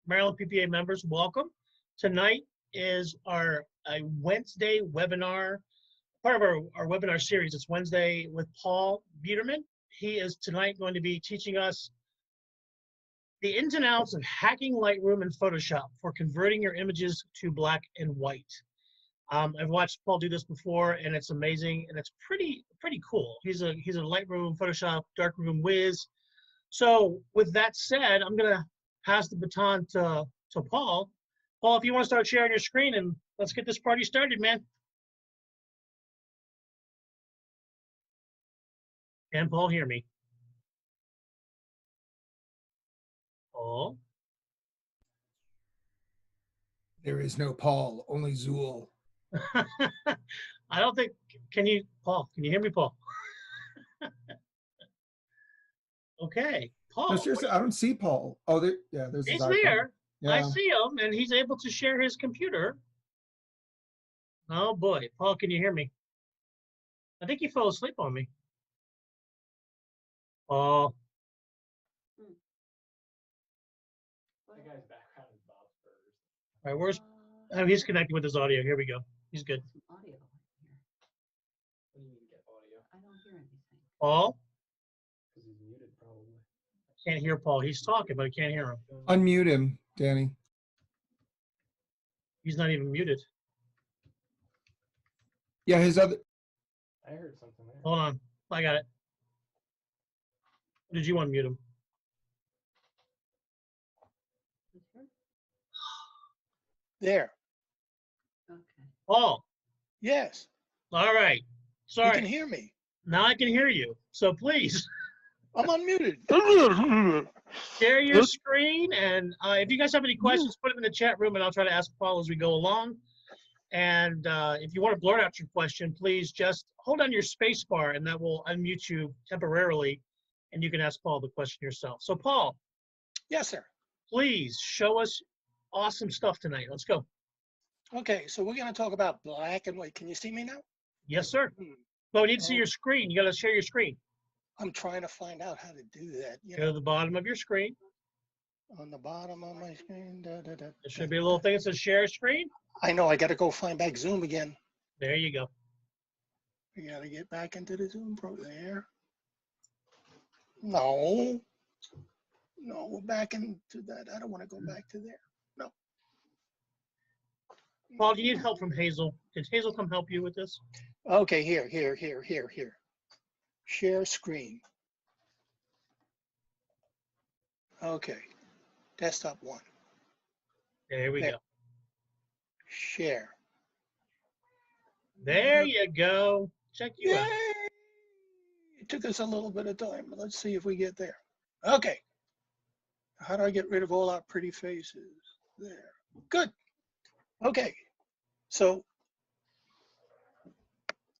Maryland PPA members, welcome. Tonight is our Wednesday webinar, part of our webinar series. It's Wednesday with Paul Biederman. He is tonight going to be teaching us the ins and outs of hacking Lightroom and Photoshop for converting your images to black and white. I've watched Paul do this before, and it's amazing, and it's pretty cool. He's a Lightroom, Photoshop, darkroom whiz. So with that said, I'm gonna pass the baton to Paul. Paul, if you want to start sharing your screen, and let's get this party started, man. Can Paul hear me? Paul? There is no Paul, only Zool. I don't think, Paul, can you hear me, Paul? Okay, Paul. No, seriously, I don't see Paul. Oh, there's he's his icon. there. Yeah. I see him, and he's able to share his computer. Oh boy, Paul, can you hear me? I think he fell asleep on me. Paul. That guy's background is Bob's Burgers. All right, where's? Oh, he's connected with his audio. Here we go. He's good. Some audio here. What do you mean get audio? I don't hear anything. Paul? Because he's muted, probably. Can't hear Paul. He's talking, but I can't hear him. Unmute him, Danny. He's not even muted. Yeah, his other. I heard something there. Hold on. I got it. Did you unmute him? There. Okay. Paul. Yes. All right. You Sorry. can hear me. Now I can hear you. So please I'm unmuted. share your screen. And if you guys have any questions, put them in the chat room, and I'll try to ask Paul as we go along. And if you want to blurt out your question, please just hold on your space bar, and that will unmute you temporarily, and you can ask Paul the question yourself. So Paul, Yes, sir. please show us awesome stuff tonight. Let's go. Okay, so we're going to talk about black and white. Can you see me now? Yes, sir. Hmm. Well, we need to see your screen. You got to share your screen. I'm trying to find out how to do that. You Go know, to the bottom of your screen. on the bottom of my screen. There should be a little thing that says share screen. I know. I got to go find back Zoom again. There you go. We got to get back into the Zoom Pro there. No. No, we're back into that. I don't want to go back to there. No. Paul, do you need help from Hazel? Did Hazel come help you with this? Okay, here. Share screen. Okay. Desktop 1. There we There. go. Share. There you go. Check you out. Yay! It took us a little bit of time, but let's see if we get there. Okay. How do I get rid of all our pretty faces? There. Good. Okay. So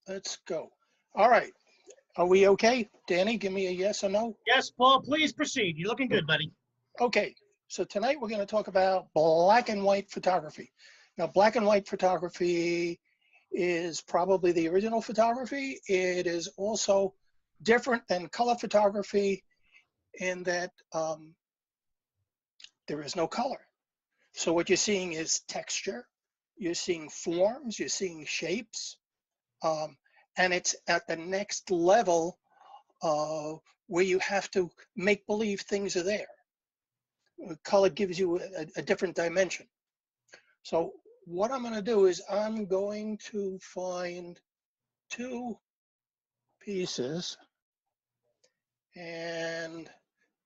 let's go. All right. Are we okay? Danny, give me a yes or no. Yes, Paul, please proceed. You're looking good, buddy. Okay. So tonight we're going to talk about black and white photography. Now, black and white photography is probably the original photography. It is also different than color photography in that there is no color. So what you're seeing is texture, you're seeing forms, you're seeing shapes, and it's at the next level where you have to make believe things are there. Color gives you a different dimension. So what I'm going to do is I'm going to find 2 pieces, and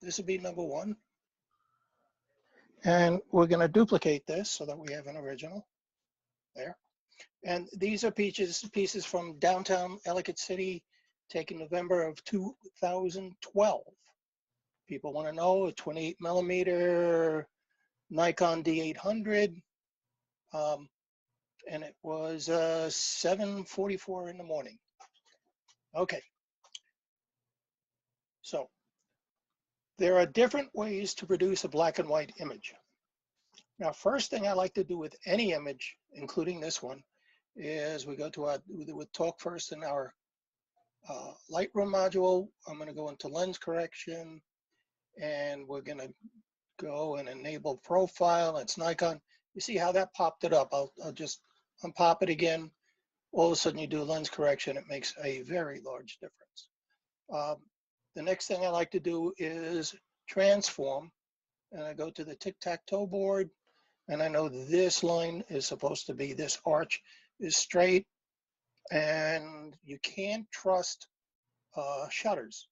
this will be number 1. And we're going to duplicate this so that we have an original there. And these are pieces from downtown Ellicott City, taken November of 2012. People want to know a 28 millimeter Nikon D800. And it was 7:44 in the morning. Okay. So there are different ways to produce a black and white image. Now, first thing I like to do with any image, including this one, is we go to we talk first in our Lightroom module. I'm going to go into lens correction, and we're going to go and enable profile. It's Nikon. You see how that popped it up. I'll just unpop it again. All of a sudden you do lens correction. It makes a very large difference. The next thing I like to do is transform. And I go to the tic-tac-toe board. And I know this line is supposed to be, this arch is straight. And you can't trust shutters.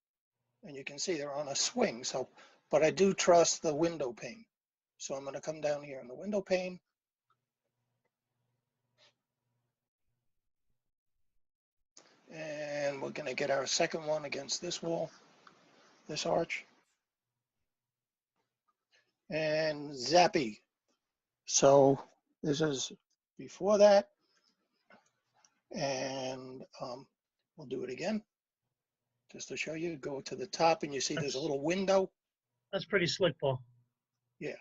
And you can see they're on a swing. So, but I do trust the window pane. So I'm going to come down here in the window pane. And we're going to get our second one against this wall, this arch. And zappy. So this is before that. And we'll do it again. Just to show you, go to the top and you see there's a little window. That's pretty slick, Paul. Yeah.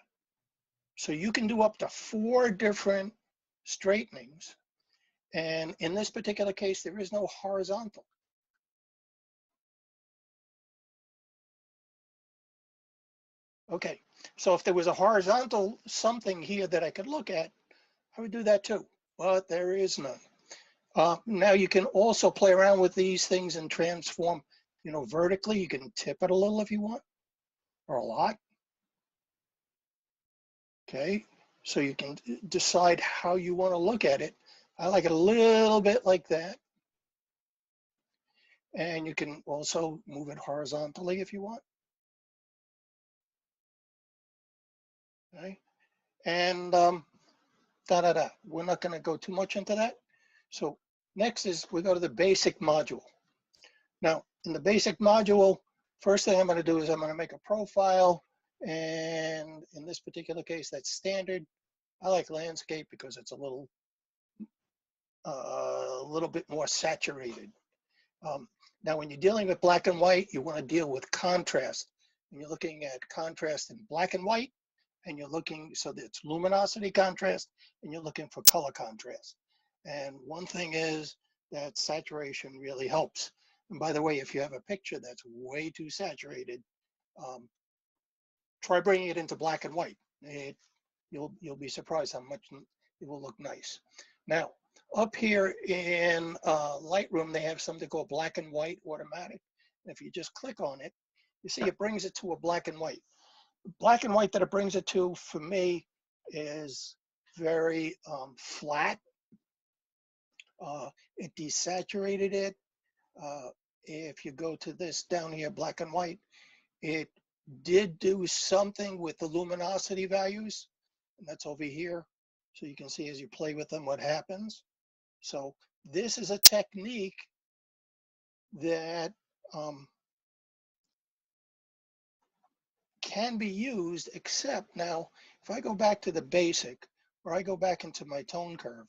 So you can do up to 4 different straightenings. And in this particular case, there is no horizontal. Okay, so if there was a horizontal something here that I could look at, I would do that too, but there is none. Now you can also play around with these things and transform, you know, vertically. You can tip it a little if you want, or a lot. Okay, so you can decide how you want to look at it. I like it a little bit like that. And you can also move it horizontally if you want. Okay, and we're not going to go too much into that. So next is we go to the basic module. Now in the basic module, first thing I'm going to do is I'm going to make a profile, and in this particular case that's standard. I like landscape because it's a little bit more saturated. Now when you're dealing with black and white, you want to deal with contrast. When you're looking at contrast in black and white, and you're looking, so that's luminosity contrast, and you're looking for color contrast. And one thing is that saturation really helps. And by the way, if you have a picture that's way too saturated, try bringing it into black and white. You'll be surprised how much it will look nice. Now, up here in Lightroom, they have something called black and white automatic. And if you just click on it, you see it brings it to a black and white. Black and white that it brings it to, for me, is very flat. It desaturated it. If you go to this down here, black and white, it did do something with the luminosity values, and that's over here. So you can see as you play with them what happens. So this is a technique that can be used, except now, if I go back to the basic, or I go back into my tone curve,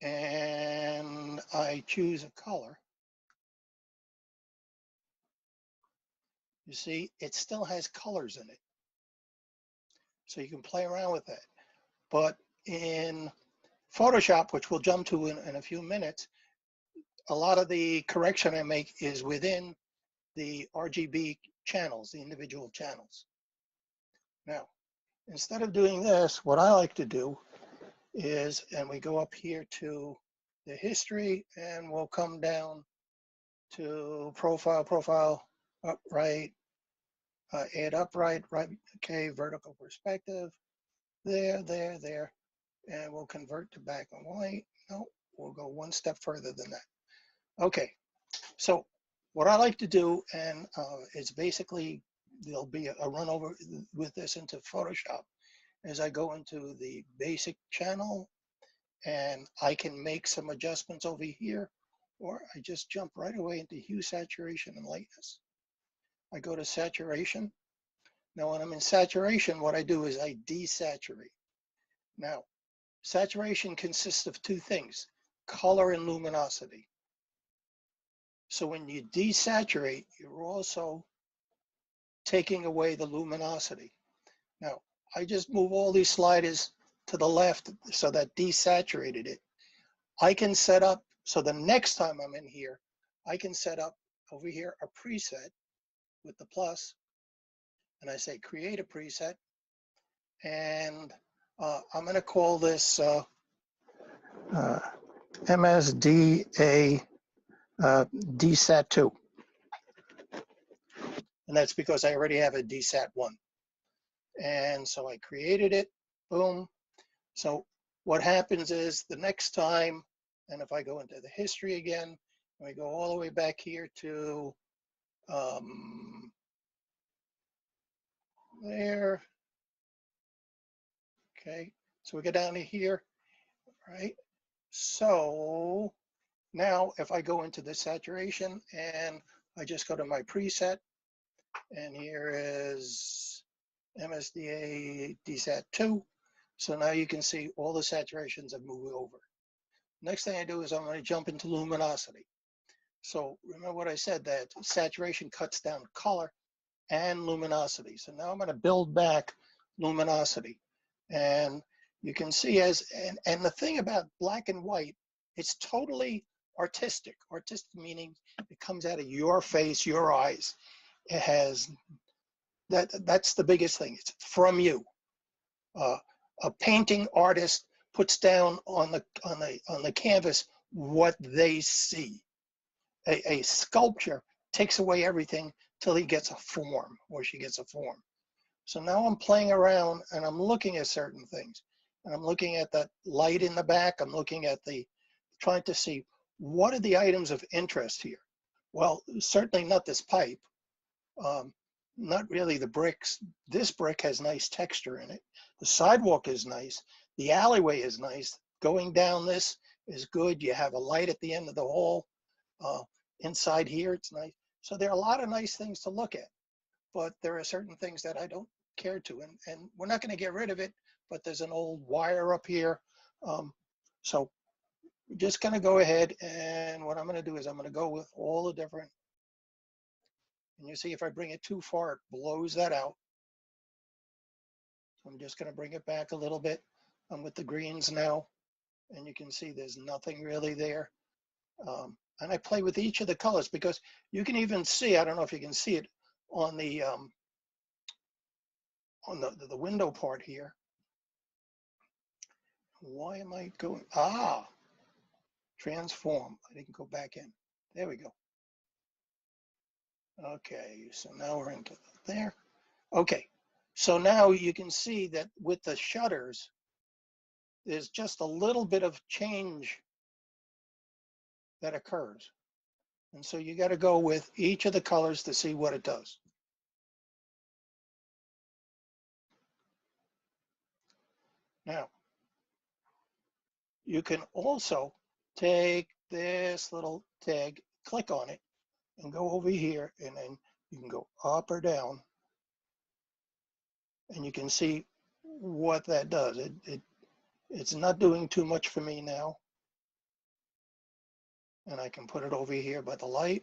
and I choose a color, you see, it still has colors in it. So you can play around with that. But in Photoshop, which we'll jump to in a few minutes, a lot of the correction I make is within the RGB channels, the individual channels. Now, instead of doing this, what I like to do is, and we go up here to the history, and we'll come down to profile, upright, add upright, right, okay, vertical perspective, there, and we'll convert to black and white. No, we'll go one step further than that. Okay, so what I like to do, and it's basically, there'll be a run over with this into Photoshop, as I go into the basic channel, and I can make some adjustments over here, or I just jump right away into hue, saturation, and lightness. I go to saturation. Now when I'm in saturation, what I do is I desaturate. Now, saturation consists of 2 things, color and luminosity. So when you desaturate, you're also taking away the luminosity. Now, I just move all these sliders to the left so that desaturated it. I can set up, so the next time I'm in here, I can set up over here a preset, with the plus, and I say create a preset, and I'm going to call this MSDA DSAT2. And that's because I already have a DSAT1. And so I created it, boom. So what happens is the next time, and if I go into the history again, and we go all the way back here to there. Okay, so we go down to here, right? So now if I go into the saturation and I just go to my preset, and here is MSDA DSAT2. So now you can see all the saturations have moved over. Next thing I do is I'm going to jump into luminosity. So remember what I said, that saturation cuts down color and luminosity. So now I'm going to build back luminosity. And you can see and the thing about black and white, it's totally artistic. Artistic meaning it comes out of your face, your eyes. It has, that's the biggest thing. It's from you. A painting artist puts down on the canvas what they see. A sculpture takes away everything till he gets a form or she gets a form. So now I'm playing around and I'm looking at certain things. And I'm looking at that light in the back. I'm looking at trying to see what are the items of interest here. Well, certainly not this pipe. Not really the bricks. This brick has nice texture in it. The sidewalk is nice. The alleyway is nice. Going down this is good. You have a light at the end of the hall. Inside here, it's nice. So there are a lot of nice things to look at, but there are certain things that I don't care to, and we're not going to get rid of it, but there's an old wire up here. So we're just going to go ahead, and what I'm going to do is I'm going to go with all the different, and you see if I bring it too far, it blows that out. So I'm just going to bring it back a little bit. I'm with the greens now, and you can see there's nothing really there. And I play with each of the colors because you can even see, I don't know if you can see it on the window part here. Why am I going? Transform. I didn't go back in. There we go. Okay, so now we're into there. Okay, so now you can see that with the shutters, there's just a little bit of change that occurs. And so you got to go with each of the colors to see what it does. Now, you can also take this little tag, click on it, and go over here, and then you can go up or down, and you can see what that does. It's not doing too much for me now. And I can put it over here by the light.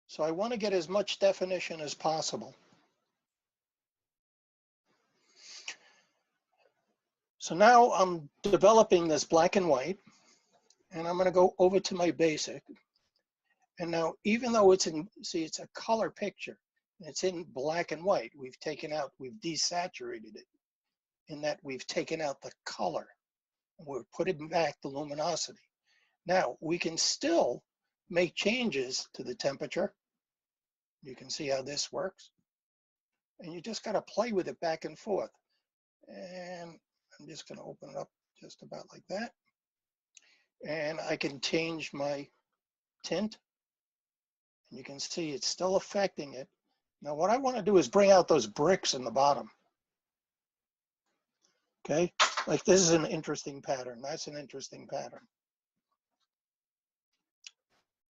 So I want to get as much definition as possible. So now I'm developing this black and white, and I'm going to go over to my basic. And now, even though it's it's a color picture, and it's in black and white, we've desaturated it in that we've taken out the color. We're putting back the luminosity. Now, we can still make changes to the temperature. You can see how this works. And you just got to play with it back and forth. And I'm just going to open it up just about like that. And I can change my tint. And you can see it's still affecting it. Now, what I want to do is bring out those bricks in the bottom. Okay, like this is an interesting pattern. That's an interesting pattern.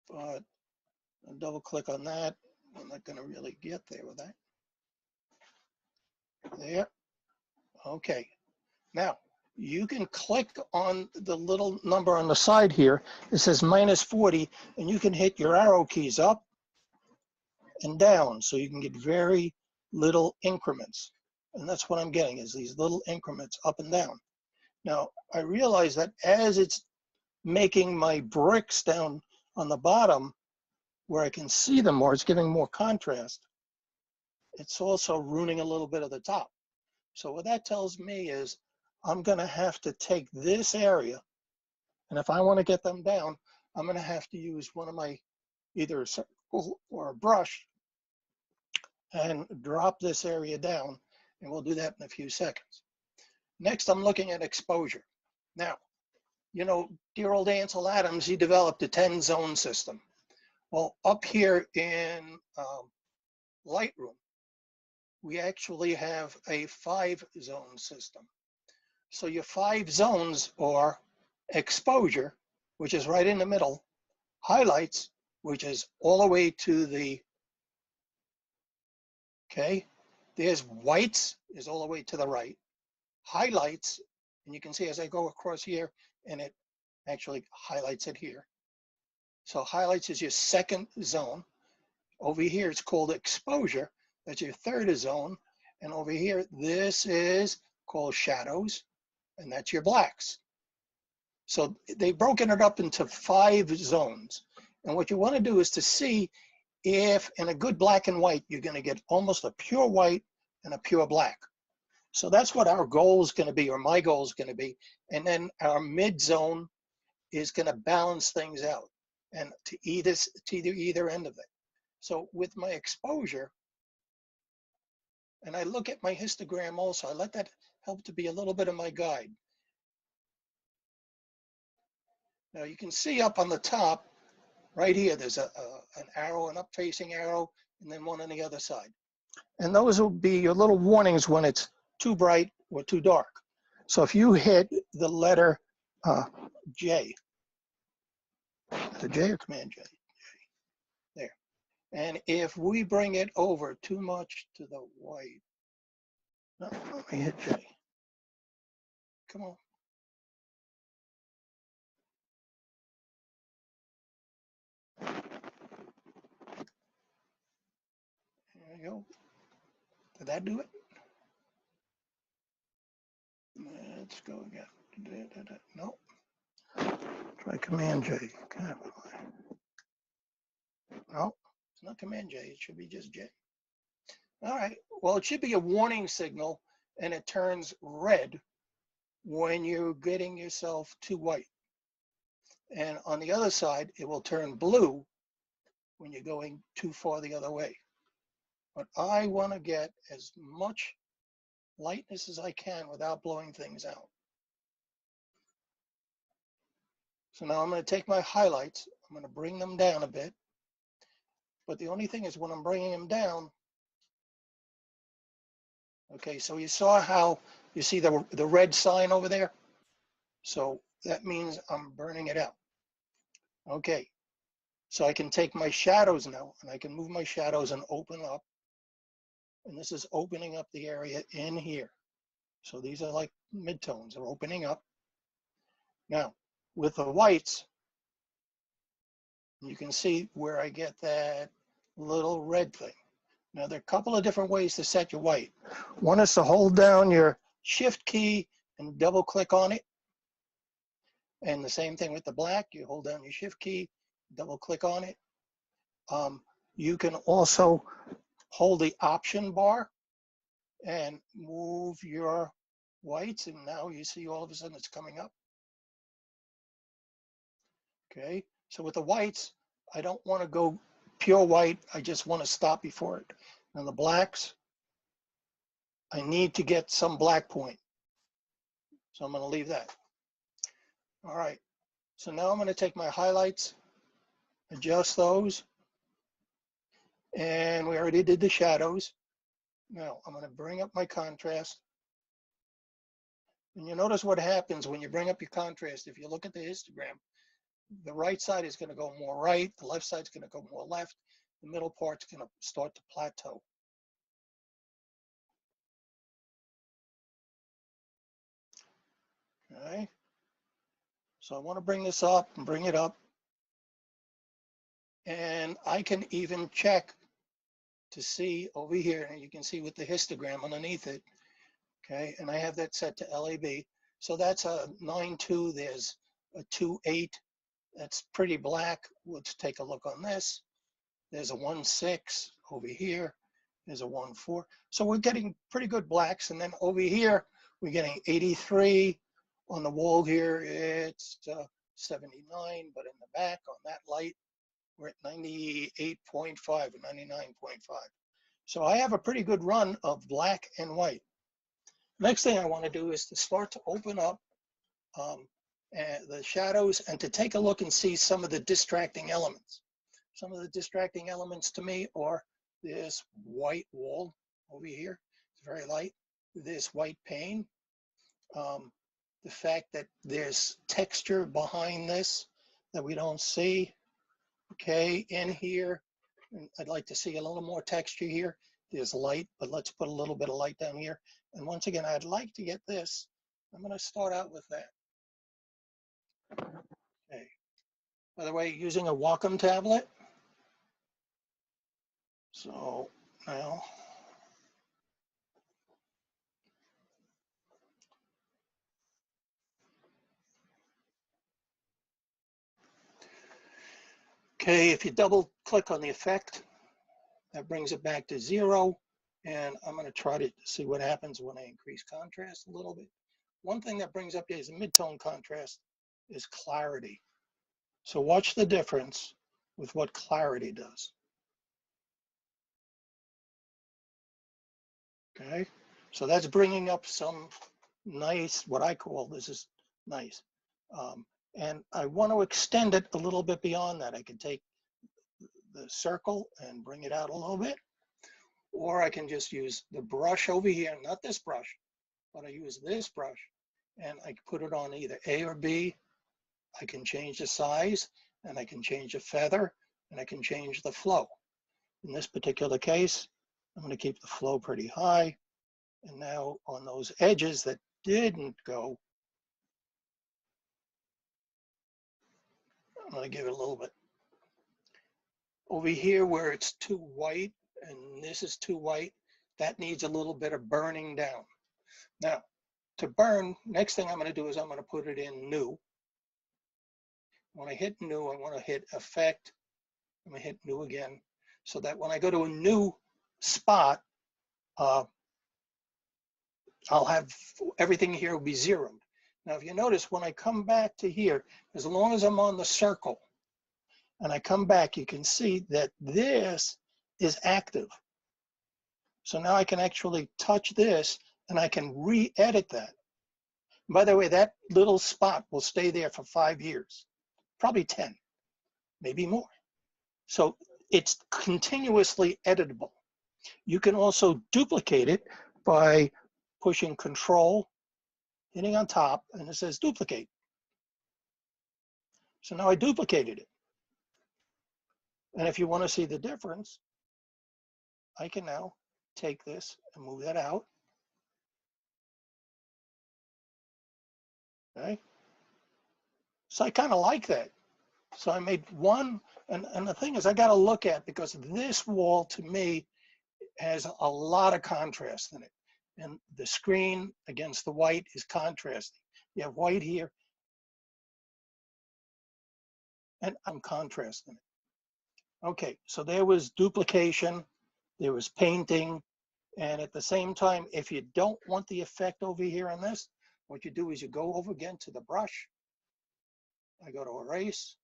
But I'll double click on that. I'm not going to really get there with that. There. Okay. Now, you can click on the little number on the side here. It says -40, and you can hit your arrow keys up and down, so you can get very little increments. And that's what I'm getting, is these little increments up and down. Now, I realize that as it's making my bricks down On the bottom, where I can see them more, it's giving more contrast. It's also ruining a little bit of the top. So what that tells me is I'm going to have to take this area, and if I want to get them down, I'm going to have to use one of my, either a circle or a brush, and drop this area down, and we'll do that in a few seconds. Next, I'm looking at exposure. Now, you know, dear old Ansel Adams, he developed a 10-zone system. Well, up here in Lightroom, we actually have a 5-zone system. So your 5 zones are exposure, which is right in the middle, highlights, which is all the way to the, okay, there's whites, is all the way to the right, highlights, and you can see as I go across here, and it actually highlights it here. So highlights is your 2nd zone. Over here, it's called exposure. That's your 3rd zone. And over here, this is called shadows, and that's your blacks. So they've broken it up into 5 zones. And what you want to do is to see if in a good black and white, you're going to get almost a pure white and a pure black. So that's what our goal is going to be, or my goal is going to be. And then our mid zone is going to balance things out, and to either end of it. So with my exposure, and I look at my histogram also, I let that help to be a little bit of my guide. Now you can see up on the top, right here, there's an arrow, an up-facing arrow, and then one on the other side. And those will be your little warnings when it's too bright or too dark. So if you hit the letter J, the J or Command J, there. And if we bring it over too much to the white, no, let me hit J. Come on. There you go. Did that do it? Let's go again. No. Try Command J. No, it's not Command J. It should be just J. All right. Well, it should be a warning signal, and it turns red when you're getting yourself too white. And on the other side, it will turn blue when you're going too far the other way. But I want to get as much lightness as I can without blowing things out. So now I'm going to take my highlights, I'm going to bring them down a bit. But the only thing is when I'm bringing them down, okay, so you saw how, you see the red sign over there? So that means I'm burning it out. Okay, so I can take my shadows now, and I can move my shadows and open up. And this is opening up the area in here. So these are like midtones, they're opening up. Now, with the whites, you can see where I get that little red thing. Now, there are a couple of different ways to set your white. One is to hold down your shift key and double click on it. And the same thing with the black, you hold down your shift key, double click on it. You can also hold the option bar and move your whites, and now you see all of a sudden it's coming up. Okay, so with the whites, I don't want to go pure white, I just want to stop before it. Now the blacks, I need to get some black point. So I'm going to leave that. All right, so now I'm going to take my highlights, adjust those, and we already did the shadows. Now I'm going to bring up my contrast. And you notice what happens when you bring up your contrast. If you look at the histogram, the right side is going to go more right, the left side is going to go more left, the middle part's going to start to plateau. Okay, so I want to bring this up and bring it up, and I can even check to see over here, and you can see with the histogram underneath it, okay, and I have that set to LAB. So that's a 9.2, there's a 2.8, That's pretty black. Let's take a look on this. There's a 1.6 over here. There's a 1.4. So we're getting pretty good blacks. And then over here, we're getting 83. On the wall here, it's 79, but in the back on that light, we're at 98.5 or 99.5. So I have a pretty good run of black and white. Next thing I want to do is to start to open up the shadows and to take a look and see some of the distracting elements. Some of the distracting elements to me are this white wall over here. It's very light. This white pane. The fact that there's texture behind this that we don't see. Okay, in here, and I'd like to see a little more texture here. There's light, but let's put a little bit of light down here. And once again, I'd like to get this. I'm going to start out with that. Okay. By the way, using a Wacom tablet. So now, okay, if you double click on the effect, that brings it back to 0. And I'm going to try to see what happens when I increase contrast a little bit. One thing that brings up here is the mid-tone contrast is clarity. So watch the difference with what clarity does. Okay, so that's bringing up some nice, what I call, this is nice. And I want to extend it a little bit beyond that. I can take the circle and bring it out a little bit, or I can just use the brush over here, not this brush, but I use this brush and I put it on either A or B. I can change the size and I can change the feather and I can change the flow. In this particular case, I'm going to keep the flow pretty high. And now on those edges that didn't go, I'm going to give it a little bit. Over here where it's too white and this is too white, that needs a little bit of burning down. Now, to burn, next thing I'm going to do is I'm going to put it in new. When I hit new, I want to hit effect. I'm going to hit new again, so that when I go to a new spot, I'll have everything here will be zeroed. Now, if you notice, when I come back to here, as long as I'm on the circle and I come back, you can see that this is active. So now I can actually touch this and I can re-edit that. By the way, that little spot will stay there for 5 years, probably 10, maybe more. So it's continuously editable. You can also duplicate it by pushing Control, hitting on top, and it says duplicate. So now I duplicated it. And if you want to see the difference, I can now take this and move that out. Okay. So I kind of like that. So I made one, and the thing is I got to look at, because this wall to me has a lot of contrast in it. And the screen against the white is contrasting. You have white here, and I'm contrasting it. Okay, so there was duplication, there was painting, and at the same time, if you don't want the effect over here on this, what you do is you go over again to the brush. I go to erase.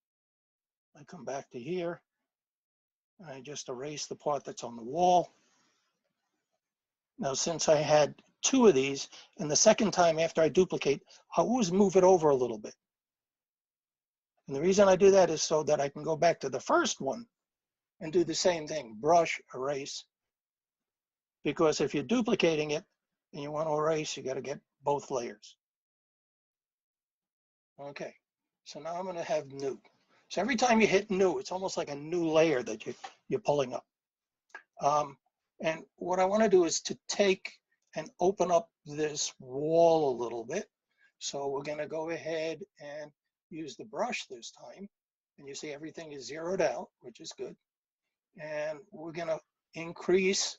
I come back to here. And I just erase the part that's on the wall. Now, since I had 2 of these, and the second time after I duplicate, I always move it over a little bit. And the reason I do that is so that I can go back to the first one and do the same thing, brush, erase. Because if you're duplicating it and you want to erase, you got to get both layers. Okay, so now I'm going to have new. So every time you hit new, it's almost like a new layer that you're pulling up. And what I want to do is to take and open up this wall a little bit. So we're going to go ahead and use the brush this time. And you see everything is zeroed out, which is good. And we're going to increase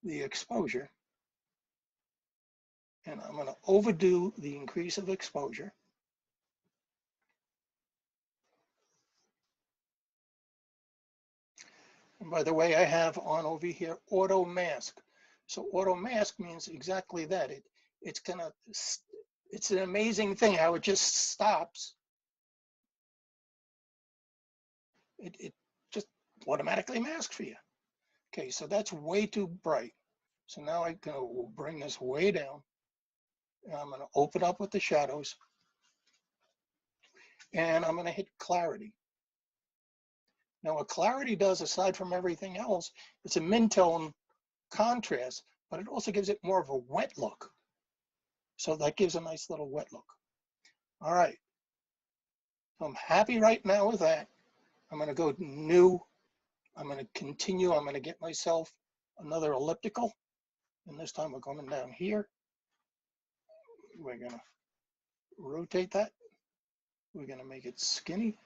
the exposure. And I'm going to overdo the increase of exposure. And by the way, I have on over here auto mask. So auto mask means exactly that. It's an amazing thing how it just stops. It just automatically masks for you. Okay, so that's way too bright. So now I'm gonna bring this way down. And I'm gonna open up with the shadows. And I'm gonna hit clarity. Now what clarity does, aside from everything else, it's a mid-tone contrast, but it also gives it more of a wet look. So that gives a nice little wet look. All right, so I'm happy right now with that. I'm gonna go new. I'm gonna continue. I'm gonna get myself another elliptical. And this time we're coming down here. We're gonna rotate that. We're gonna make it skinny.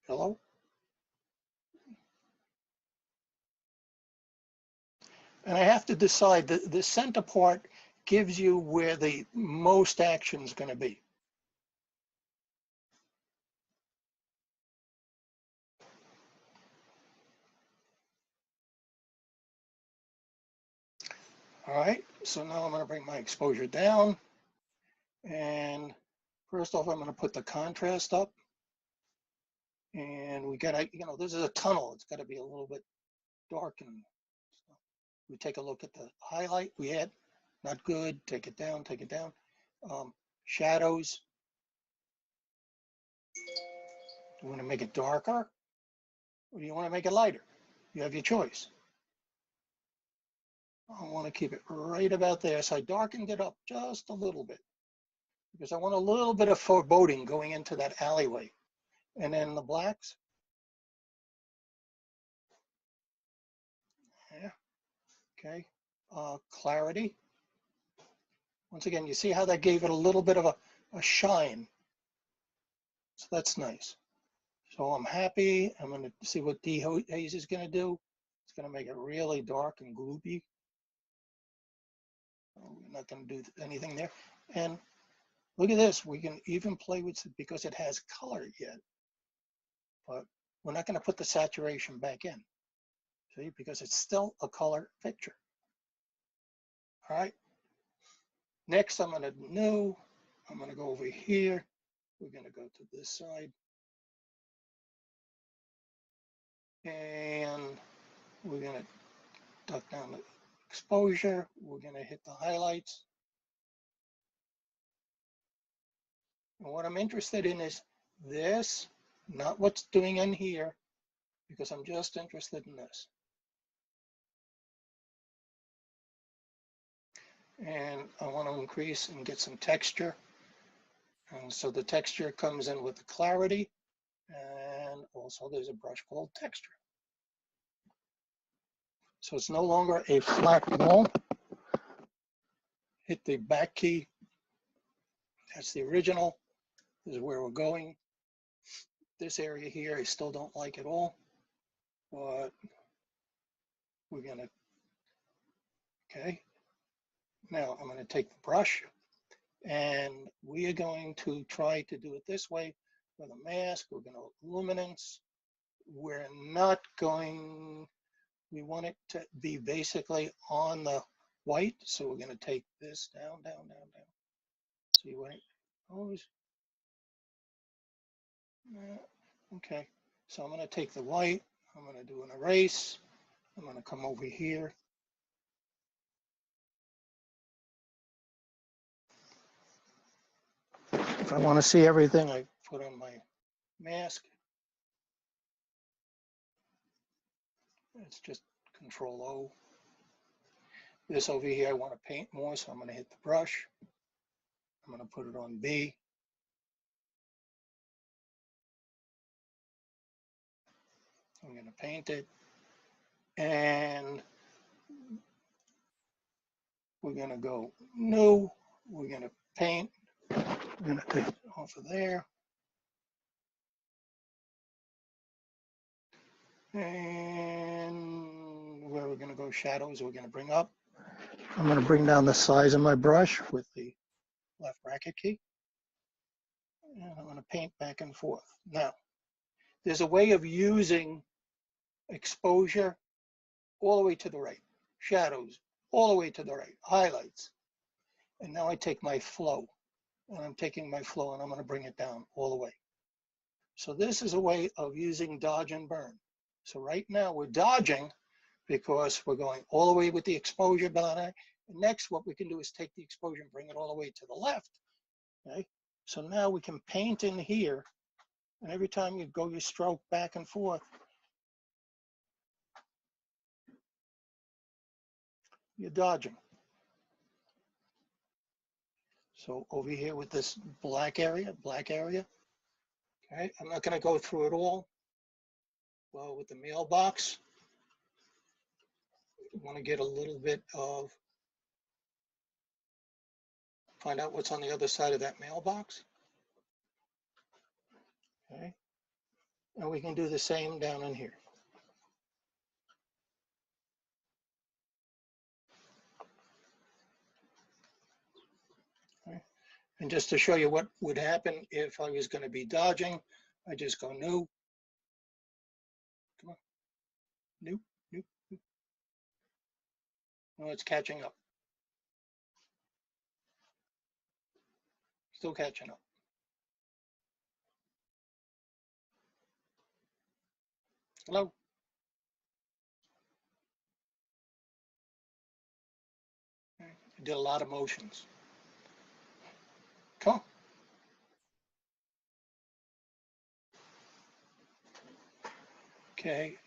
Hello. And I have to decide that the center part gives you where the most action is going to be. All right, so now I'm going to bring my exposure down. And first off, I'm going to put the contrast up. And we got to, this is a tunnel. It's got to be a little bit dark. And so we take a look at the highlight we had. Not good. Take it down, take it down. Shadows. Do you want to make it darker? Or do you want to make it lighter? You have your choice. I want to keep it right about there. So I darkened it up just a little bit because I want a little bit of foreboding going into that alleyway. And then the blacks. Yeah. Okay. Clarity. Once again, you see how that gave it a little bit of a shine. So that's nice. So I'm happy. I'm going to see what dehaze is going to do. It's going to make it really dark and gloopy. We're not going to do anything there. And look at this. We can even play with it because it has color yet. But we're not going to put the saturation back in. See, because it's still a color picture. All right. Next, I'm going to new. I'm going to go over here. We're going to go to this side. And we're going to duck down the exposure. We're going to hit the highlights. And what I'm interested in is this, not what's doing in here, because I'm just interested in this. And I want to increase and get some texture. And so the texture comes in with the clarity. And also there's a brush called texture. So it's no longer a flat wall. Hit the back key. That's the original. This is where we're going. This area here, I still don't like at all. But we're gonna, okay. Now I'm gonna take the brush and we are going to try to do it this way with a mask. We're gonna luminance. We're not going, we want it to be basically on the white. So we're gonna take this down, down, down, down. See what it goes. Okay, so I'm gonna take the white. I'm gonna do an erase. I'm gonna come over here. If I want to see everything, I put on my mask. It's just Control O. This over here, I want to paint more, so I'm going to hit the brush. I'm going to put it on B. I'm going to paint it. And we're going to go new. We're going to paint. We're going to take it off of there. And where we're going to go shadows, we're going to bring up. I'm going to bring down the size of my brush with the left bracket key. And I'm going to paint back and forth. Now, there's a way of using exposure all the way to the right, shadows all the way to the right, highlights. And now I take my flow, and I'm taking my flow and I'm going to bring it down all the way. So this is a way of using dodge and burn. So right now we're dodging because we're going all the way with the exposure. And next, what we can do is take the exposure and bring it all the way to the left. Okay. So now we can paint in here, and every time you go your stroke back and forth, you're dodging. So over here with this black area, okay, I'm not going to go through it all. Well, with the mailbox, I want to get a little bit of, find out what's on the other side of that mailbox. Okay, and we can do the same down in here. Okay. And just to show you what would happen if I was going to be dodging, I just go new. Come on, new. No, it's catching up. Still catching up. Hello. Okay. I did a lot of motions. Come on. Okay.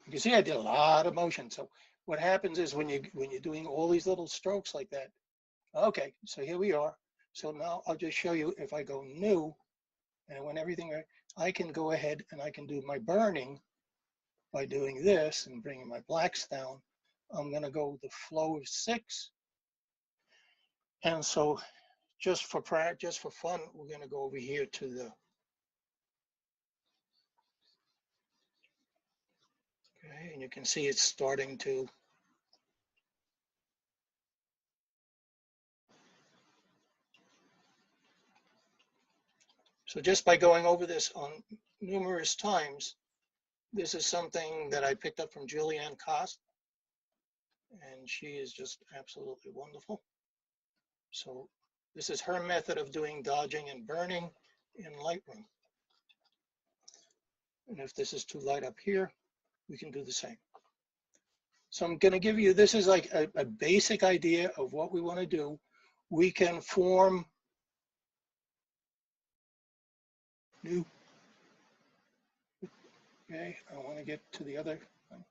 You can see I did a lot of motion. So what happens is when you're doing all these little strokes like that. Okay, so here we are. So now I'll just show you if I go new, and when everything, I can go ahead and I can do my burning by doing this and bringing my blacks down. I'm going to go the flow of 6. And so just for fun, we're going to go over here to the, okay, and you can see it's starting to, so just by going over this on numerous times, this is something that I picked up from Julianne Cost, and she is just absolutely wonderful. So this is her method of doing dodging and burning in Lightroom. And if this is too light up here, we can do the same. So I'm going to give you, this is like a basic idea of what we want to do. We can form new. Okay, I want to get to the other thing.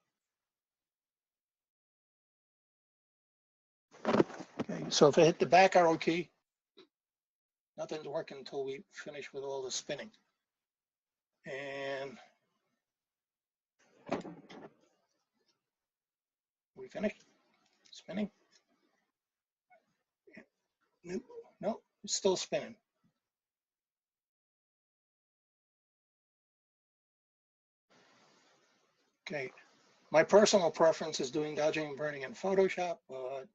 Okay, so if I hit the back arrow key, nothing's working until we finish with all the spinning. And we finished spinning. No, it's still spinning. Okay, my personal preference is doing dodging and burning in Photoshop, but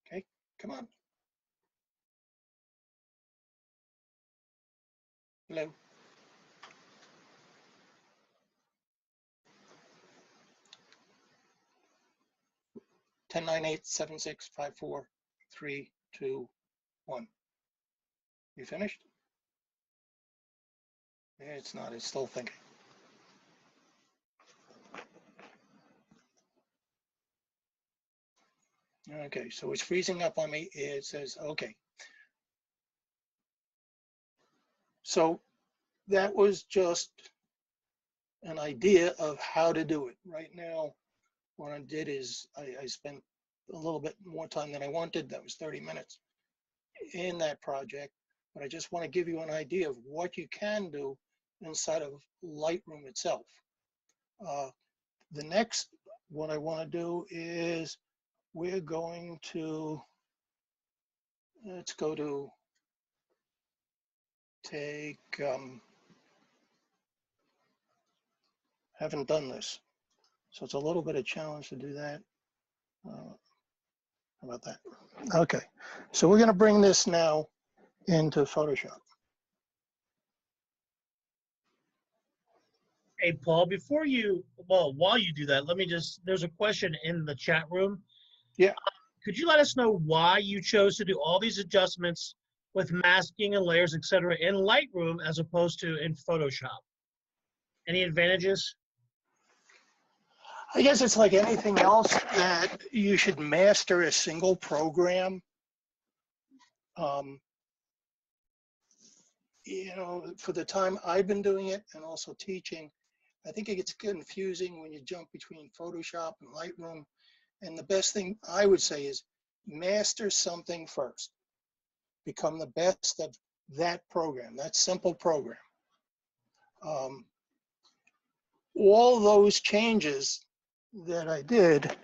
okay, come on. Hello. Ten, 9, 8, 7, 6, 5, 4, 3, 2, 1. You finished? It's not, it's still thinking. Okay, so it's freezing up on me. It says, okay. So that was just an idea of how to do it. Right now, what I did is I spent a little bit more time than I wanted. That was 30 minutes in that project. But I just want to give you an idea of what you can do inside of Lightroom itself. The next, what I want to do is we're going to, let's go to take, haven't done this. So it's a little bit of a challenge to do that. How about that? Okay, so we're going to bring this now into Photoshop. Hey, Paul, before you, well, while you do that, let me just, there's a question in the chat room. Yeah. Could you let us know why you chose to do all these adjustments with masking and layers, et cetera, in Lightroom as opposed to in Photoshop? Any advantages? I guess it's like anything else that you should master a single program. You know, for the time I've been doing it and also teaching, I think it gets confusing when you jump between Photoshop and Lightroom. And the best thing I would say is master something first. Become the best of that program, that simple program. All those changes that I did,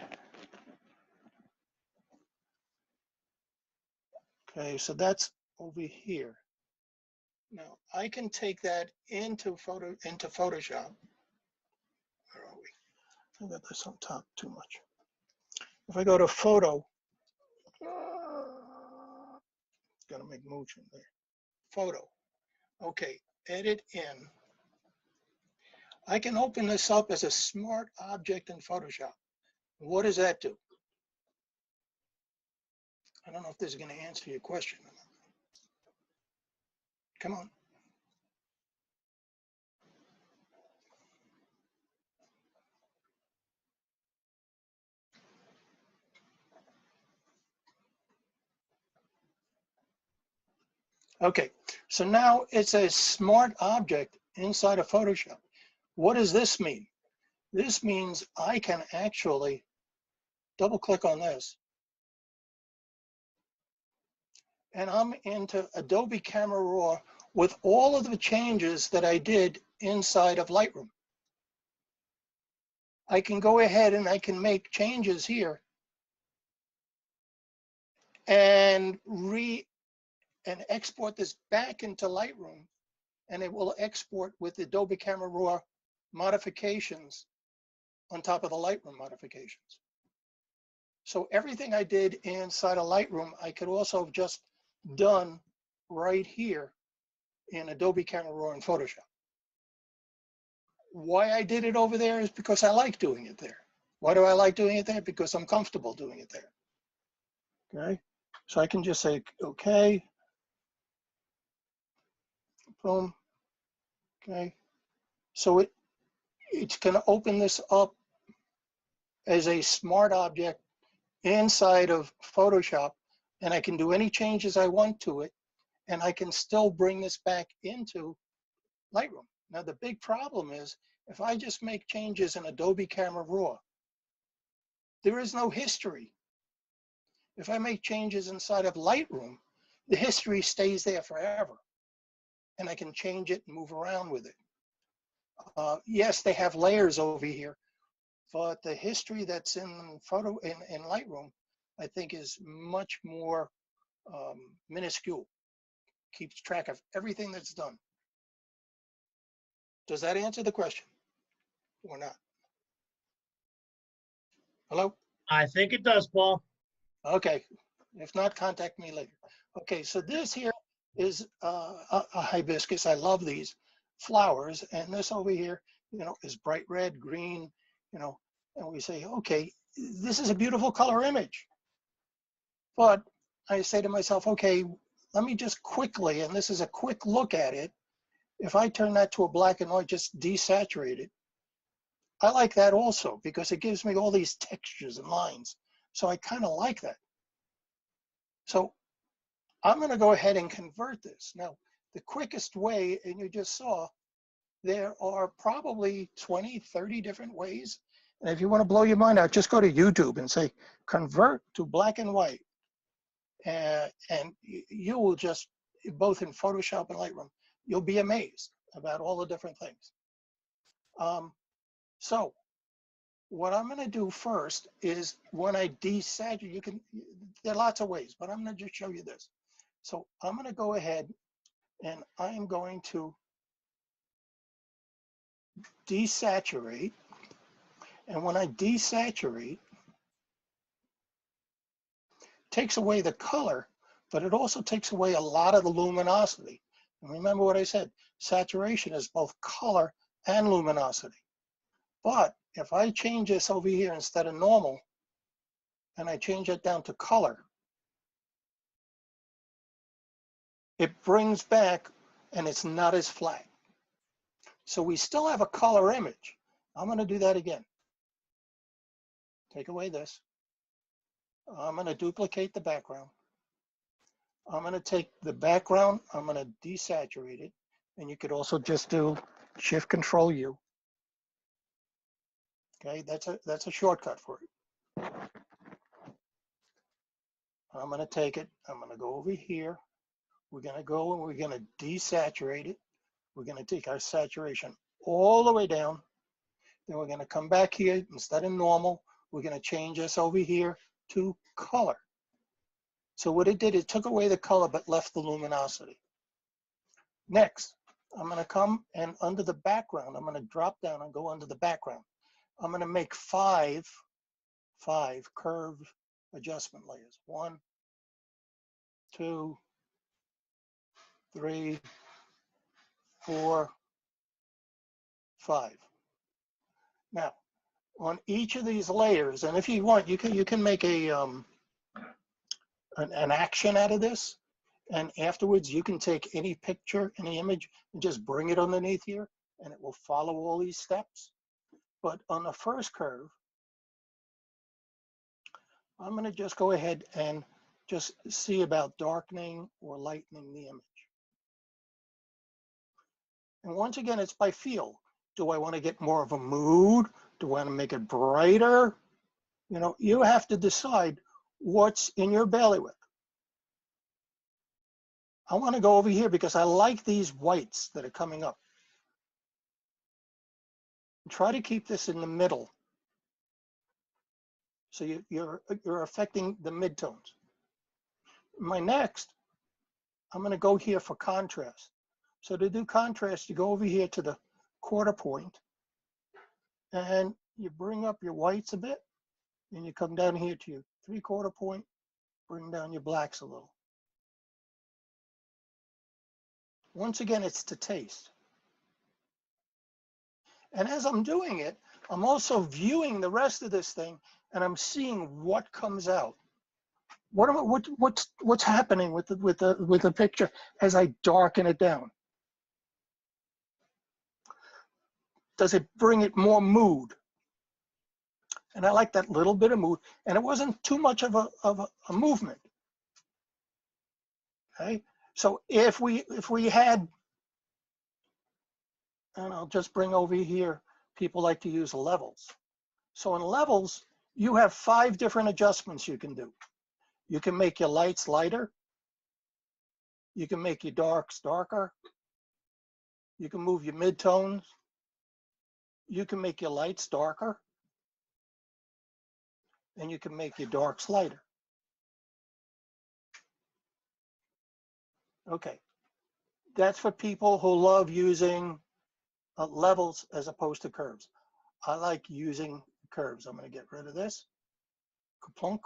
okay, so that's over here. Now I can take that into Photoshop. Where are we? I got this on top too much. If I go to photo, gotta make motion there. Photo. Okay, edit in. I can open this up as a smart object in Photoshop. What does that do? I don't know if this is going to answer your question. Come on. Okay, so now it's a smart object inside of Photoshop. What does this mean? This means I can actually double click on this and I'm into Adobe Camera Raw with all of the changes that I did inside of Lightroom. I can go ahead and I can make changes here and export this back into Lightroom, and it will export with Adobe Camera Raw modifications on top of the Lightroom modifications. So everything I did inside of Lightroom, I could also have just done right here in Adobe Camera Raw and Photoshop. Why I did it over there is because I like doing it there. Why do I like doing it there? Because I'm comfortable doing it there. Okay, so I can just say, okay, boom, okay. So it's gonna open this up as a smart object inside of Photoshop, and I can do any changes I want to it, and I can still bring this back into Lightroom. Now, the big problem is if I just make changes in Adobe Camera Raw, there is no history. If I make changes inside of Lightroom, the history stays there forever, and I can change it and move around with it. Yes, they have layers over here, but the history that's in Lightroom, I think, is much more minuscule. Keeps track of everything that's done. Does that answer the question or not? Hello? I think it does, Paul. Okay. If not, contact me later. Okay, so this here is a hibiscus. I love these flowers. And this over here, you know, is bright red, green, you know, and we say, okay, this is a beautiful color image. But I say to myself, okay, let me just quickly, and this is a quick look at it. If I turn that to a black and white, just desaturate it, I like that also because it gives me all these textures and lines. So I kind of like that. So I'm going to go ahead and convert this. Now, the quickest way, and you just saw, there are probably 20, 30 different ways. And if you want to blow your mind out, just go to YouTube and say, convert to black and white. And you will just, both in Photoshop and Lightroom, you'll be amazed about all the different things. So what I'm going to do first is when I desaturate, there are lots of ways, but I'm going to just show you this. So I'm going to go ahead and I'm going to desaturate. And when I desaturate, it takes away the color, but it also takes away a lot of the luminosity. And remember what I said, saturation is both color and luminosity. But if I change this over here instead of normal, and I change it down to color, it brings back, and it's not as flat. So we still have a color image. I'm going to do that again. Take away this. I'm going to duplicate the background. I'm going to take the background, I'm going to desaturate it, and you could also just do Shift Control U. Okay, that's a shortcut for it. I'm going to take it, I'm going to go over here. We're going to go and we're going to desaturate it. We're going to take our saturation all the way down. Then we're going to come back here. Instead of normal, we're going to change this over here to color. So what it did, it took away the color but left the luminosity. Next, I'm going to come and under the background, I'm going to drop down and go under the background. I'm going to make five curve adjustment layers. 1, 2, 3, 4, 5. Now, on each of these layers, and if you want, you can make an action out of this, and afterwards you can take any picture, any image, and just bring it underneath here, and it will follow all these steps. But on the first curve, I'm going to just go ahead and just see about darkening or lightening the image. And once again, it's by feel. Do I want to get more of a mood? Do I want to make it brighter? You know, you have to decide what's in your bailiwick. I want to go over here because I like these whites that are coming up. Try to keep this in the middle. So you're affecting the midtones. My next, I'm going to go here for contrast. So to do contrast, you go over here to the quarter point and you bring up your whites a bit, and you come down here to your 3/4 point, bring down your blacks a little. Once again, it's to taste. And as I'm doing it, I'm also viewing the rest of this thing, and I'm seeing what comes out. What's happening with the picture as I darken it down? Does it bring it more mood? And I like that little bit of mood, and it wasn't too much of a movement. Okay, so if we had, and I'll just bring over here, people like to use levels. So in levels, you have 5 different adjustments you can do. You can make your lights lighter. You can make your darks darker. You can move your midtones. You can make your lights darker. And you can make your darks lighter. Okay, that's for people who love using levels as opposed to curves. I like using curves. I'm going to get rid of this. Kaplunk.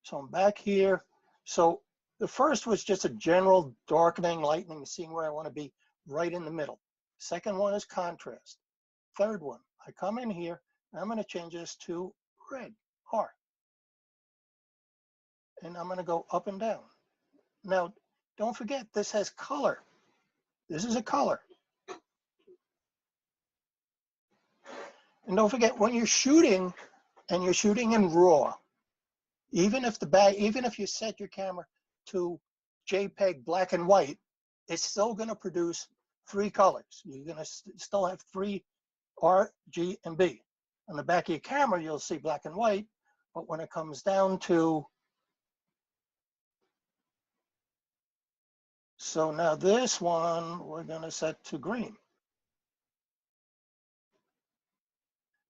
So I'm back here. So the first was just a general darkening, lightening, seeing where I want to be right in the middle. Second one is contrast. Third one, I come in here, and I'm going to change this to red, R. And I'm going to go up and down. Now, don't forget, this has color. This is a color. And don't forget, when you're shooting, and you're shooting in RAW, even if you set your camera to JPEG black and white, it's still going to produce 3 colors. You're going to still have 3 R, G, and B. On the back of your camera, you'll see black and white, but when it comes down to, so now this one, we're going to set to green.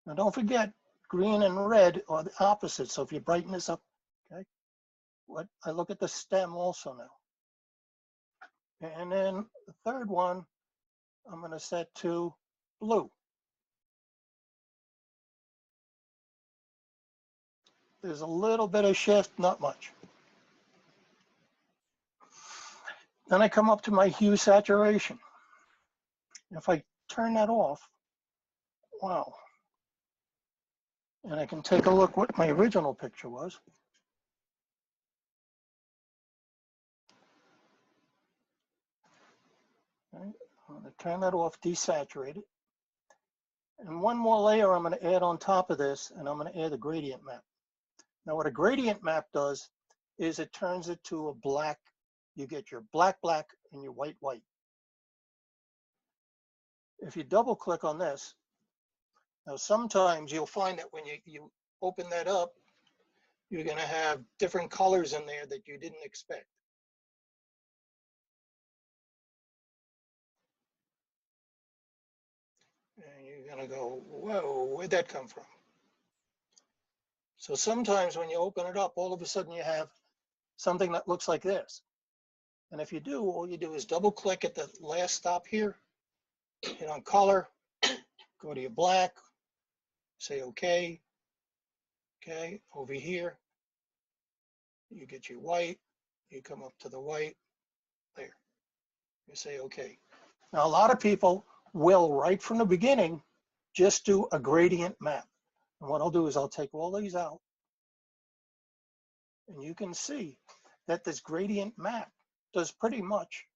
Now don't forget, green and red are the opposite. So if you brighten this up, okay, I look at the stem also now. And then the third one, I'm going to set to blue. There's a little bit of shift, not much. Then I come up to my hue saturation. If I turn that off, wow. And I can take a look what my original picture was. Right. I'm going to turn that off, desaturate it. And one more layer I'm going to add on top of this, and I'm going to add a gradient map. Now what a gradient map does is it turns it to a black. You get your black, black, and your white, white. If you double click on this, now sometimes you'll find that when you open that up, you're going to have different colors in there that you didn't expect. And you're going to go, whoa, where'd that come from? So sometimes when you open it up, all of a sudden you have something that looks like this. And if you do, all you do is double click at the last stop here, hit on color, go to your black, say okay, okay, over here, you get your white, you come up to the white, there, you say okay. Now a lot of people will, right from the beginning, just do a gradient map. And what I'll do is I'll take all these out, and you can see that this gradient map does pretty much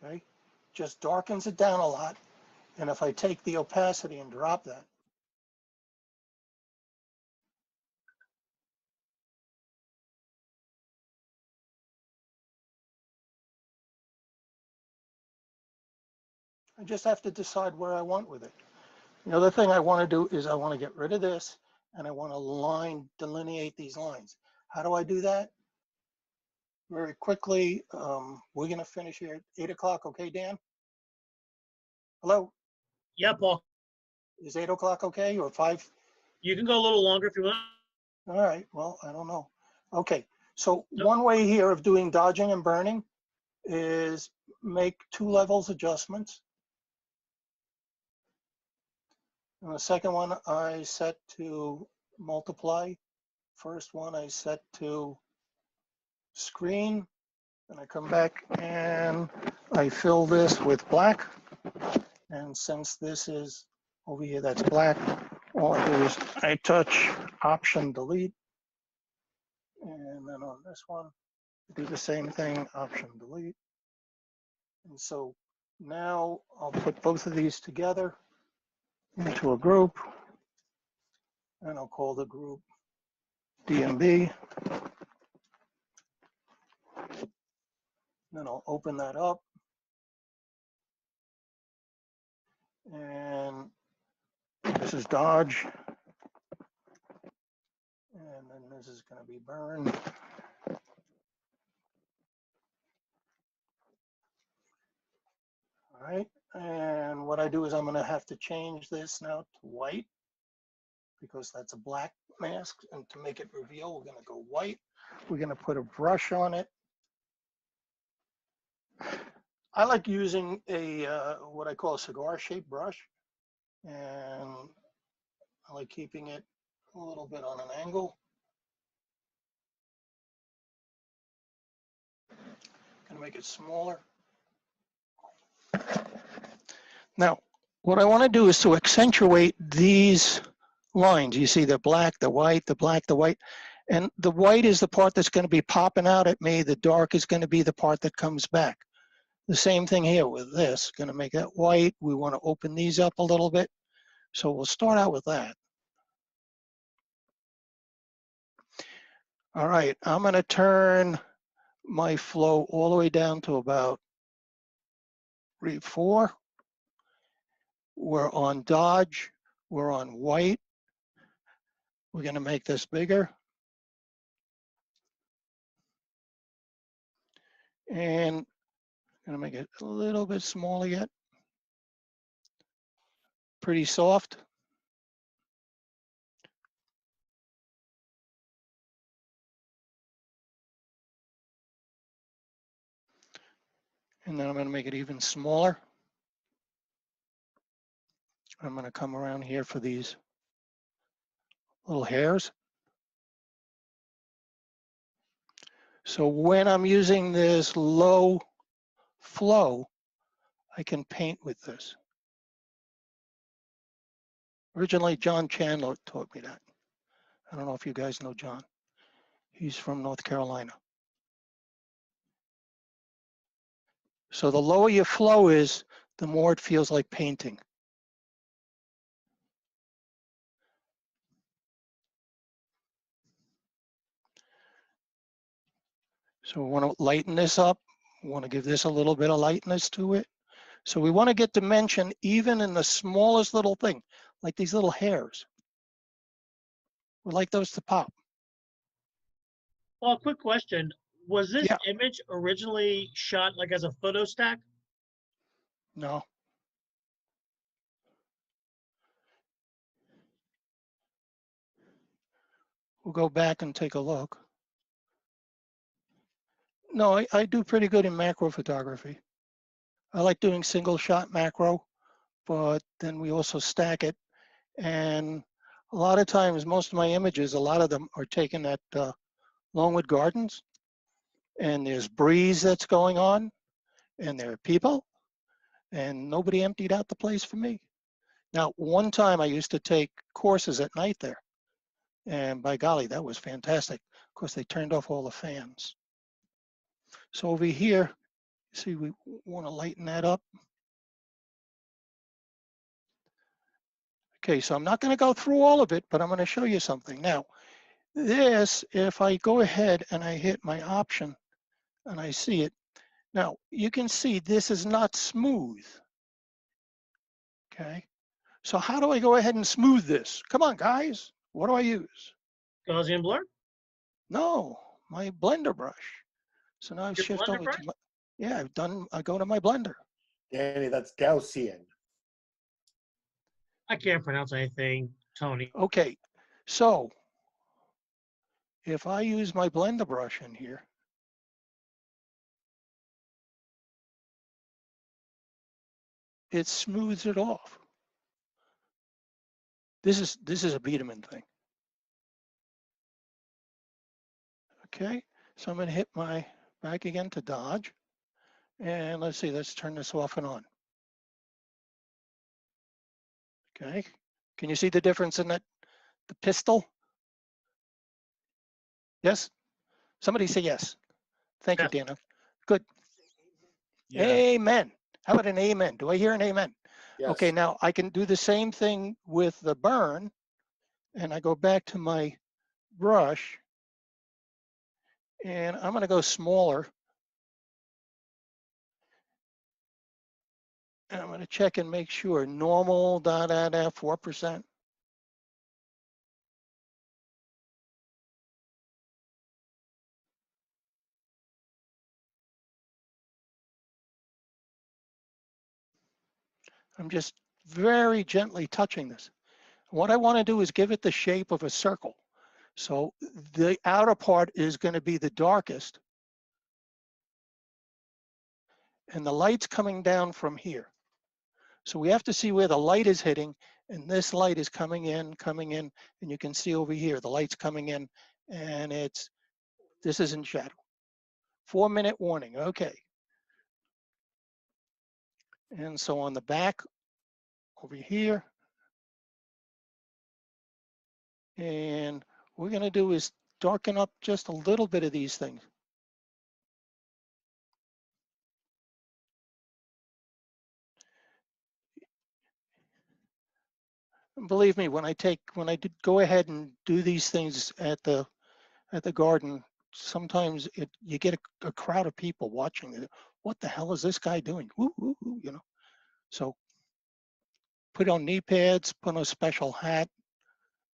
okay, just darkens it down a lot. And if I take the opacity and drop that, I just have to decide where I want with it. The other thing I want to do is I want to get rid of this, and I want to delineate these lines. How do I do that? Very quickly, we're going to finish here at 8 o'clock. Okay, Dan? Hello? Yeah, Paul. Is 8 o'clock okay, or 5? You can go a little longer if you want. All right, well, I don't know. Okay, so Nope. one way here of doing dodging and burning is make 2 levels adjustments. And the second one I set to multiply. First one I set to screen, and I come back and I fill this with black. And since this is over here, that's black, all I do is I touch Option Delete. And then on this one, I do the same thing, Option Delete. And so now I'll put both of these together into a group, and I'll call the group DMB. Then I'll open that up, and this is dodge, and then this is going to be burn. All right, and what I do is I'm going to have to change this now to white, because that's a black mask, and to make it reveal, we're going to go white. We're going to put a brush on it. I like using a what I call a cigar-shaped brush, and I like keeping it a little bit on an angle. Gonna make it smaller. Now, what I want to do is to accentuate these lines. You see the black, the white, the black, the white, and the white is the part that's going to be popping out at me. The dark is going to be the part that comes back. The same thing here with this, going to make that white. We want to open these up a little bit. So we'll start out with that. All right, I'm going to turn my flow all the way down to about 4. We're on dodge. We're on white. We're going to make this bigger. And I'm going to make it a little bit smaller yet. Pretty soft. And then I'm going to make it even smaller. I'm going to come around here for these little hairs. So when I'm using this low flow, I can paint with this. Originally, John Chandler taught me that. I don't know if you guys know John. He's from North Carolina. So the lower your flow is, the more it feels like painting. So we want to lighten this up. We want to give this a little bit of lightness to it. So we want to get dimension even in the smallest little thing, like these little hairs. We like those to pop. Well, quick question. Was this Yeah. image originally shot like as a photo stack? No. We'll go back and take a look. No, I do pretty good in macro photography. I like doing single shot macro, but then we also stack it. And a lot of times, most of my images, a lot of them are taken at Longwood Gardens. And there's breeze that's going on, and there are people, and nobody emptied out the place for me. Now, one time I used to take courses at night there, and by golly, that was fantastic. Of course, they turned off all the fans. So over here, see, we want to lighten that up. Okay, so I'm not going to go through all of it, but I'm going to show you something. Now, this, if I go ahead and I hit my option and I see it, now you can see this is not smooth. Okay, so how do I go ahead and smooth this? Come on, guys, what do I use? Gaussian blur? No, my blender brush. So now I Your shift blender over brush? to my, yeah, I go to my blender. Danny, that's Gaussian. I can't pronounce anything, Tony. Okay, so if I use my blender brush in here, it smooths it off. This is a Biederman thing. Okay, so I'm going to hit my back again to dodge, and let's see, let's turn this off and on. Okay, can you see the difference in that, the pistol? Yes? Somebody say yes. Thank you, Yes. Dana. Good. Yeah. Amen. How about an amen? Do I hear an amen? Yes. Okay, now I can do the same thing with the burn, and I go back to my brush, and I'm going to go smaller. And I'm going to check and make sure normal, 4%. I'm just very gently touching this. What I want to do is give it the shape of a circle. So the outer part is going to be the darkest, and the light's coming down from here. So we have to see where the light is hitting, and this light is coming in, and you can see over here, the light's coming in, and this is in shadow. 4-minute warning, okay. And so on the back, over here, and what we're gonna do is darken up just a little bit of these things. And believe me, when I go ahead and do these things at the garden, sometimes you get a crowd of people watching it. What the hell is this guy doing? Ooh, ooh, ooh, you know. So put on knee pads, put on a special hat,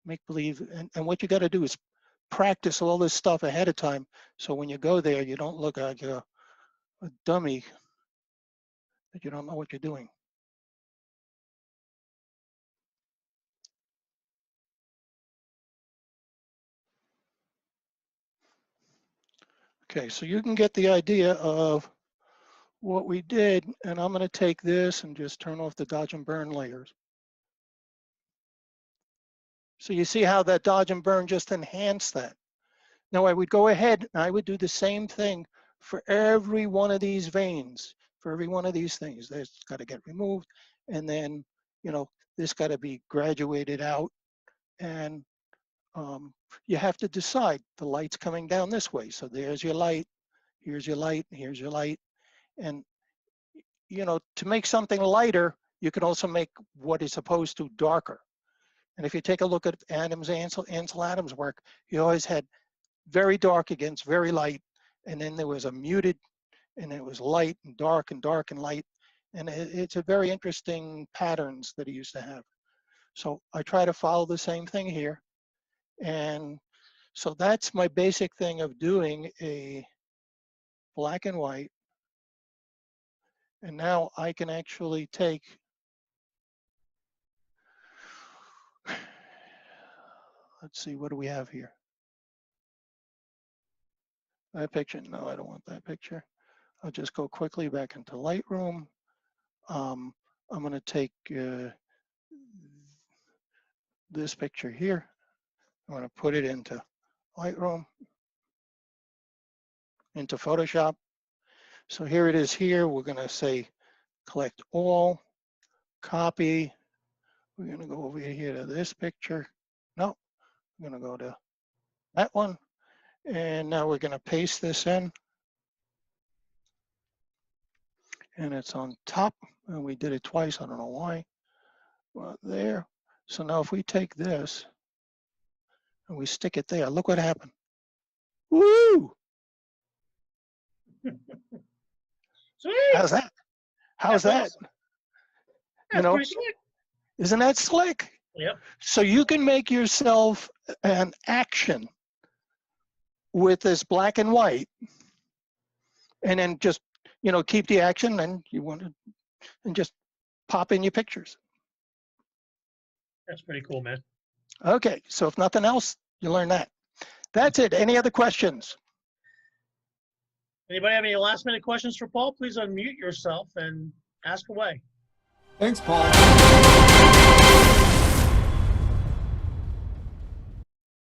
make believe, and what you got to do is practice all this stuff ahead of time, so when you go there, you don't look like a dummy that you don't know what you're doing. Okay, so you can get the idea of what we did, and I'm going to take this and just turn off the dodge and burn layers. So you see how that dodge and burn just enhanced that. Now I would go ahead and I would do the same thing for every one of these veins, for every one of these things. That's got to get removed. And then, you know, this got to be graduated out. And you have to decide the light's coming down this way. So there's your light, here's your light, here's your light. And, you know, to make something lighter, you can also make what is opposed to darker. And if you take a look at Ansel Adams' work, he always had very dark against very light. And then there was a muted, and it was light and dark and dark and light. And it's a very interesting patterns that he used to have. So I try to follow the same thing here. And so that's my basic thing of doing a black and white. And now I can actually take, let's see, what do we have here? That picture, no, I don't want that picture. I'll just go quickly back into Lightroom. I'm gonna take this picture here. I'm gonna put it into Lightroom, into Photoshop. So here it is here. We're gonna say collect all, copy. We're gonna go over here to this picture. No, I'm gonna go to that one. And now we're gonna paste this in. And it's on top, and we did it twice, I don't know why. Well, there. So now if we take this and we stick it there, look what happened. Woo! Sweet. How's that? How's That's that? awesome. You That's know, pretty slick. isn't that slick? Yep. So you can make yourself an action with this black and white, and then just, you know, keep the action, and you want to, and just pop in your pictures. That's pretty cool, man. Okay, so if nothing else, you learn that. That's it. Any other questions? Anybody have any last minute questions for Paul? Please unmute yourself and ask away. Thanks, Paul.